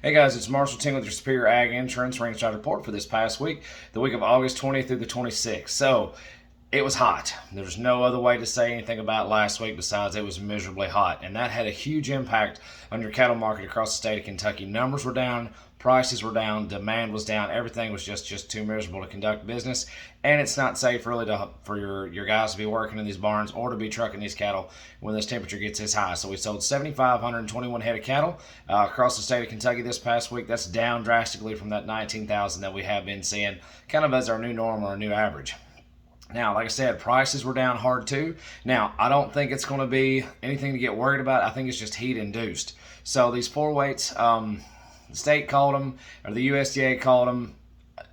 Hey guys, it's Marshall Ting with your Superior Ag Insurance Ringside report for this past week, the week of August 20th through the 26th. So, it was hot. There's no other way to say anything about last week besides it was miserably hot. And that had a huge impact on your cattle market across the state of Kentucky. Numbers were down, prices were down, demand was down. Everything was just too miserable to conduct business. And it's not safe really for your guys to be working in these barns or to be trucking these cattle when this temperature gets this high. So we sold 7,521 head of cattle across the state of Kentucky this past week. That's down drastically from that 19,000 that we have been seeing kind of as our new norm or our new average. Now, like I said, prices were down hard too. Now, I don't think it's going to be anything to get worried about. I think it's just heat induced. So these four weights, the state called them, or the USDA called them,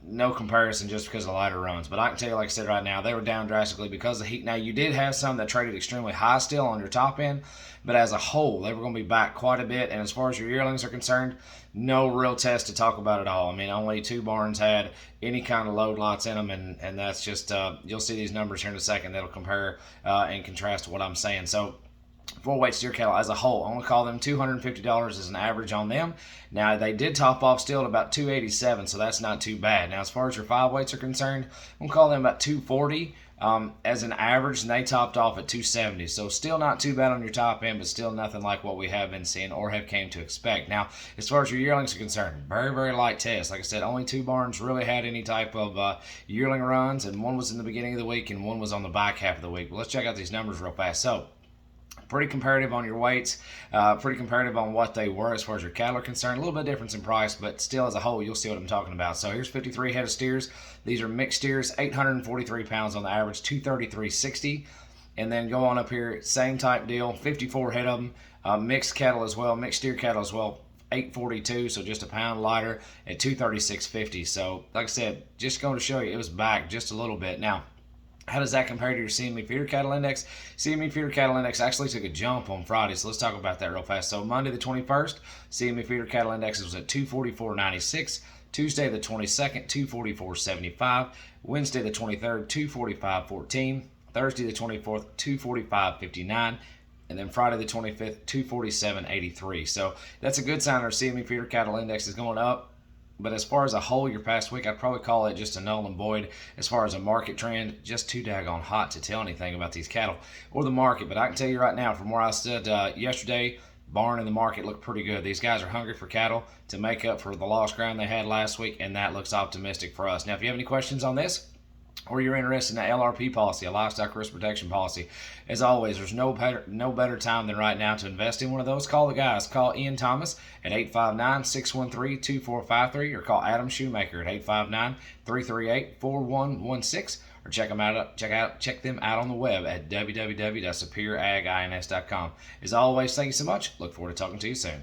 no comparison just because of lighter runs. But I can tell you, like I said right now, they were down drastically because of the heat. Now, you did have some that traded extremely high still on your top end, but as a whole, they were going to be back quite a bit. And as far as your yearlings are concerned, no real test to talk about at all. I mean, only two barns had any kind of load lots in them, and that's just, you'll see these numbers here in a second that'll compare and contrast to what I'm saying. So, four-weight steer cattle as a whole, I'm going to call them $250 as an average on them. Now, they did top off still at about $287, so that's not too bad. Now, as far as your five weights are concerned, I'm going to call them about $240 as an average, and they topped off at $270. So still not too bad on your top end, but still nothing like what we have been seeing or have came to expect. Now, as far as your yearlings are concerned, very, very light test. Like I said, only two barns really had any type of yearling runs, and one was in the beginning of the week and one was on the back half of the week. But let's check out these numbers real fast. So, pretty comparative on your weights, pretty comparative on what they were as far as your cattle are concerned. A little bit difference in price, but still as a whole, you'll see what I'm talking about. So here's 53 head of steers. These are mixed steers, 843 pounds on the average, 233.60. And then go on up here, same type deal, 54 head of them, mixed cattle as well, mixed steer cattle as well. 842, so just a pound lighter at 236.50. So like I said, just going to show you it was back just a little bit. Now, how does that compare to your CME feeder cattle index? CME feeder cattle index actually took a jump on Friday, so let's talk about that real fast. So Monday the 21st, CME feeder cattle index was at 244.96. Tuesday the 22nd, 244.75. Wednesday the 23rd, 245.14. Thursday the 24th, 245.59. And then Friday the 25th, 247.83. So that's a good sign our CME feeder cattle index is going up. But as far as a whole, your past week, I'd probably call it just a null and void as far as a market trend. Just too daggone hot to tell anything about these cattle or the market. But I can tell you right now, from where I stood yesterday, barn and the market look pretty good. These guys are hungry for cattle to make up for the lost ground they had last week, and that looks optimistic for us. Now, if you have any questions on this, or you're interested in an LRP policy, a livestock risk protection policy, as always, there's no better time than right now to invest in one of those. Call the guys. Call Ian Thomas at 859-613-2453, or call Adam Shoemaker at 859-338-4116, or check them out on the web at www.superioragins.com. As always, thank you so much. Look forward to talking to you soon.